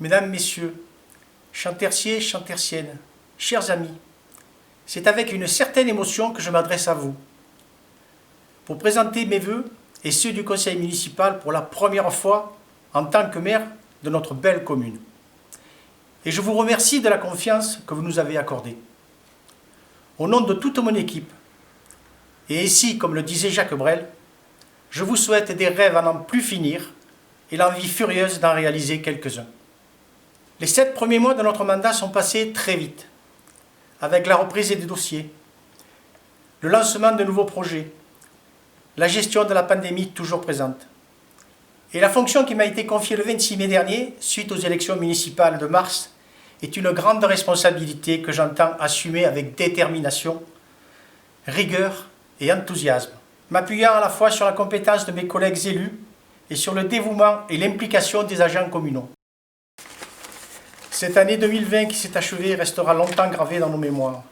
Mesdames, Messieurs, chanterciers, chanterciennes, chers amis, c'est avec une certaine émotion que je m'adresse à vous pour présenter mes vœux et ceux du conseil municipal pour la première fois en tant que maire de notre belle commune. Et je vous remercie de la confiance que vous nous avez accordée. Au nom de toute mon équipe, et ici, comme le disait Jacques Brel, je vous souhaite des rêves à n'en plus finir et l'envie furieuse d'en réaliser quelques-uns. Les 7 premiers mois de notre mandat sont passés très vite, avec la reprise des dossiers, le lancement de nouveaux projets, la gestion de la pandémie toujours présente. Et la fonction qui m'a été confiée le 26 mai dernier, suite aux élections municipales de mars, est une grande responsabilité que j'entends assumer avec détermination, rigueur et enthousiasme, m'appuyant à la fois sur la compétence de mes collègues élus et sur le dévouement et l'implication des agents communaux. Cette année 2020 qui s'est achevée restera longtemps gravée dans nos mémoires.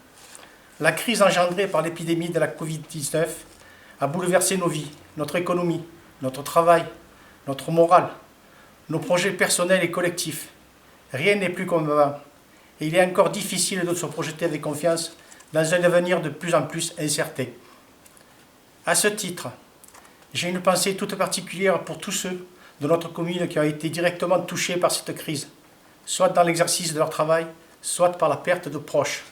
La crise engendrée par l'épidémie de la Covid-19 a bouleversé nos vies, notre économie, notre travail, notre morale, nos projets personnels et collectifs. Rien n'est plus comme avant, et il est encore difficile de se projeter avec confiance dans un avenir de plus en plus incertain. À ce titre, j'ai une pensée toute particulière pour tous ceux de notre commune qui ont été directement touchés par cette crise, soit dans l'exercice de leur travail, soit par la perte de proches.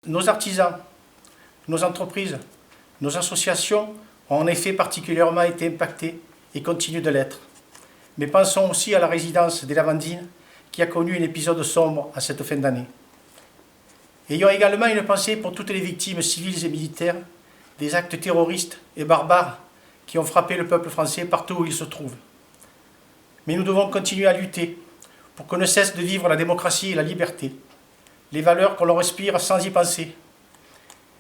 Nos artisans, nos entreprises, nos associations ont en effet particulièrement été impactés et continuent de l'être. Mais pensons aussi à la résidence des Lavandines qui a connu un épisode sombre à cette fin d'année. Ayons également une pensée pour toutes les victimes civiles et militaires des actes terroristes et barbares qui ont frappé le peuple français partout où il se trouve. Mais nous devons continuer à lutter pour que ne cesse de vivre la démocratie et la liberté, les valeurs qu'on leur respire sans y penser.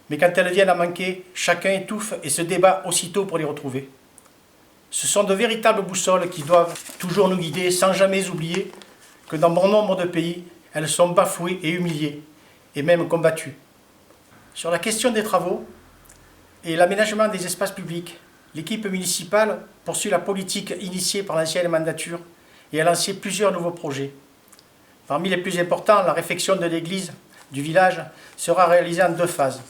Mais quand elles viennent à manquer, chacun étouffe et se débat aussitôt pour les retrouver. Ce sont de véritables boussoles qui doivent toujours nous guider sans jamais oublier que dans bon nombre de pays, elles sont bafouées et humiliées, et même combattues. Sur la question des travaux et l'aménagement des espaces publics, l'équipe municipale poursuit la politique initiée par l'ancienne mandature et a lancé plusieurs nouveaux projets. Parmi les plus importants, la réfection de l'église du village sera réalisée en 2 phases.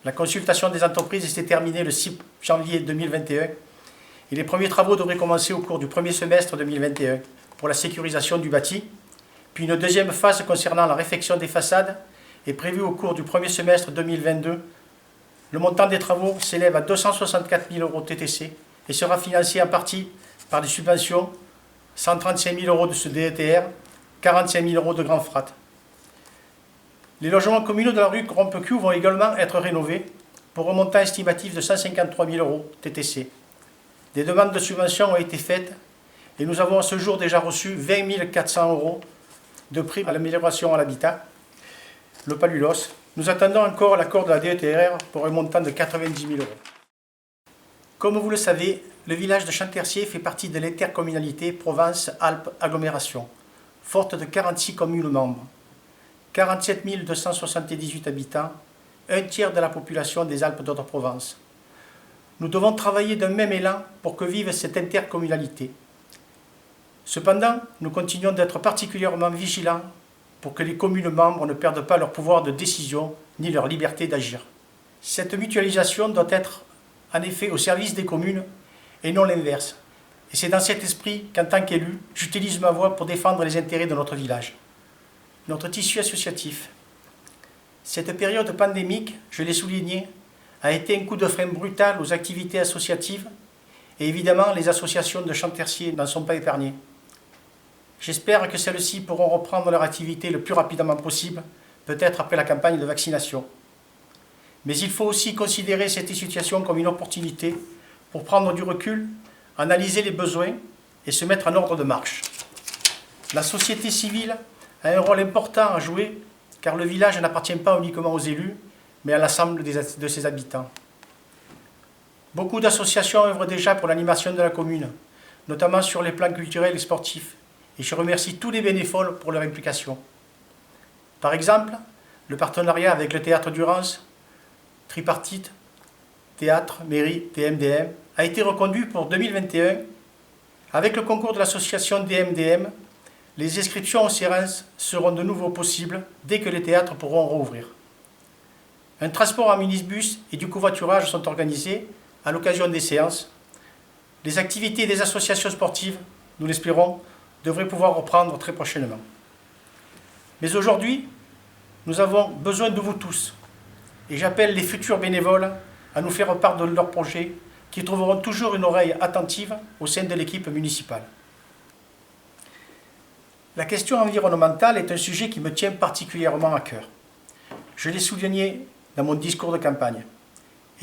La consultation des entreprises s'est terminée le 6 janvier 2021 et les premiers travaux devraient commencer au cours du premier semestre 2021 pour la sécurisation du bâti. Puis une deuxième phase concernant la réfection des façades est prévue au cours du premier semestre 2022. Le montant des travaux s'élève à 264 000 € TTC et sera financé en partie par des subventions, 135 000 € de ce DETR, 45 000 € de Grand Frat. Les logements communaux de la rue Rompecu vont également être rénovés pour un montant estimatif de 153 000 € TTC. Des demandes de subventions ont été faites et nous avons à ce jour déjà reçu 20 400 € de prix à l'amélioration à l'habitat, le Palulos. Nous attendons encore l'accord de la DETR pour un montant de 90 000 €. Comme vous le savez, le village de Chanterciers fait partie de l'intercommunalité Provence-Alpes-Agglomération, forte de 46 communes membres, 47 278 habitants, un tiers de la population des Alpes d'Haute-Provence. Nous devons travailler d'un même élan pour que vive cette intercommunalité. Cependant, nous continuons d'être particulièrement vigilants pour que les communes membres ne perdent pas leur pouvoir de décision ni leur liberté d'agir. Cette mutualisation doit être en effet au service des communes et non l'inverse. Et c'est dans cet esprit qu'en tant qu'élu, j'utilise ma voix pour défendre les intérêts de notre village. Notre tissu associatif. Cette période pandémique, je l'ai souligné, a été un coup de frein brutal aux activités associatives et évidemment les associations de Chanterciers n'en sont pas épargnées. J'espère que celles-ci pourront reprendre leur activité le plus rapidement possible, peut-être après la campagne de vaccination. Mais il faut aussi considérer cette situation comme une opportunité pour prendre du recul, analyser les besoins et se mettre en ordre de marche. La société civile a un rôle important à jouer car le village n'appartient pas uniquement aux élus, mais à l'ensemble de ses habitants. Beaucoup d'associations œuvrent déjà pour l'animation de la commune, notamment sur les plans culturels et sportifs, et je remercie tous les bénévoles pour leur implication. Par exemple, le partenariat avec le Théâtre Durance, tripartite, théâtre, mairie, TMDM, a été reconduit pour 2021 avec le concours de l'association DMDM. Les inscriptions aux séances seront de nouveau possibles dès que les théâtres pourront rouvrir. Un transport en minibus et du covoiturage sont organisés à l'occasion des séances. Les activités des associations sportives, nous l'espérons, devraient pouvoir reprendre très prochainement. Mais aujourd'hui, nous avons besoin de vous tous. Et j'appelle les futurs bénévoles à nous faire part de leurs projets qui trouveront toujours une oreille attentive au sein de l'équipe municipale. La question environnementale est un sujet qui me tient particulièrement à cœur. Je l'ai souligné dans mon discours de campagne.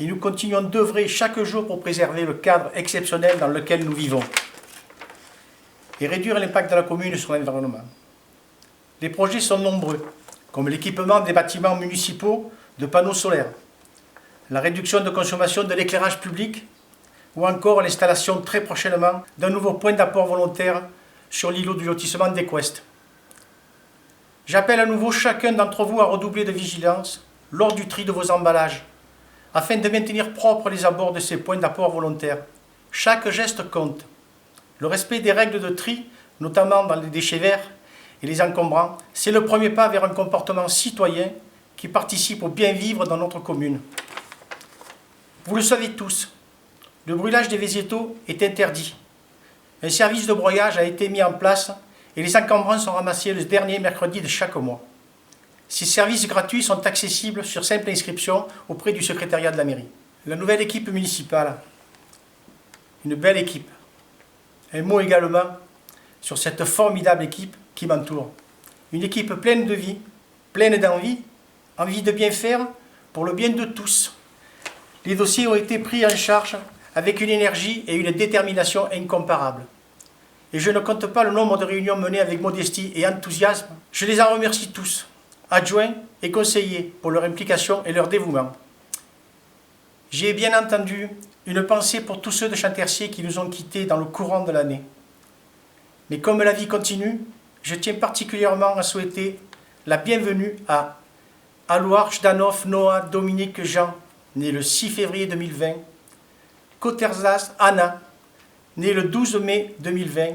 Et nous continuons d'œuvrer chaque jour pour préserver le cadre exceptionnel dans lequel nous vivons et réduire l'impact de la commune sur l'environnement. Les projets sont nombreux, comme l'équipement des bâtiments municipaux de panneaux solaires, la réduction de consommation de l'éclairage public ou encore l'installation très prochainement d'un nouveau point d'apport volontaire sur l'îlot du lotissement d'Equest. J'appelle à nouveau chacun d'entre vous à redoubler de vigilance lors du tri de vos emballages, afin de maintenir propres les abords de ces points d'apport volontaires. Chaque geste compte. Le respect des règles de tri, notamment dans les déchets verts et les encombrants, c'est le premier pas vers un comportement citoyen qui participe au bien-vivre dans notre commune. Vous le savez tous, le brûlage des végétaux est interdit. Un service de broyage a été mis en place et les encombrants sont ramassés le dernier mercredi de chaque mois. Ces services gratuits sont accessibles sur simple inscription auprès du secrétariat de la mairie. La nouvelle équipe municipale, une belle équipe. Un mot également sur cette formidable équipe qui m'entoure. Une équipe pleine de vie, pleine d'envie, envie de bien faire pour le bien de tous. Les dossiers ont été pris en charge avec une énergie et une détermination incomparables. Et je ne compte pas le nombre de réunions menées avec modestie et enthousiasme. Je les en remercie tous, adjoints et conseillers, pour leur implication et leur dévouement. J'ai bien entendu une pensée pour tous ceux de Champtercier qui nous ont quittés dans le courant de l'année. Mais comme la vie continue, je tiens particulièrement à souhaiter la bienvenue à Alouar Jdanov Noah Dominique Jean, né le 6 février 2020, Koterzas Anna, né le 12 mai 2020,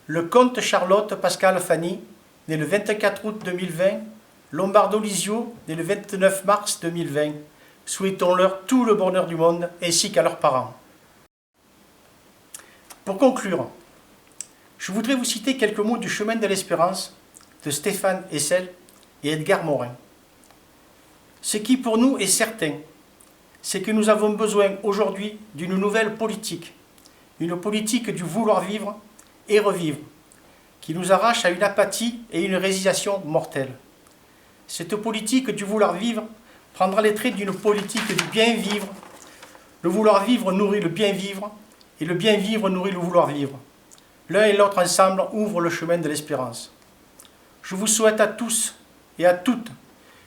le comte Charlotte Pascal Fanny, né le 24 août 2020, Lombardo Lisio, né le 29 mars 2020. Souhaitons-leur tout le bonheur du monde, ainsi qu'à leurs parents. Pour conclure, je voudrais vous citer quelques mots du chemin de l'espérance de Stéphane Hessel et Edgar Morin. Ce qui pour nous est certain, c'est que nous avons besoin aujourd'hui d'une nouvelle politique, une politique du vouloir vivre et revivre, qui nous arrache à une apathie et une résignation mortelle. Cette politique du vouloir vivre prendra les traits d'une politique du bien vivre. Le vouloir vivre nourrit le bien vivre et le bien vivre nourrit le vouloir vivre. L'un et l'autre ensemble ouvrent le chemin de l'espérance. Je vous souhaite à tous et à toutes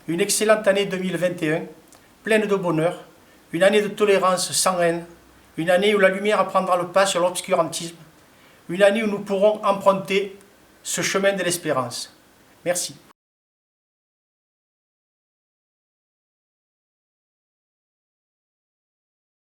une excellente année 2021, pleine de bonheur, une année de tolérance sans haine, une année où la lumière prendra le pas sur l'obscurantisme, une année où nous pourrons emprunter ce chemin de l'espérance. Merci.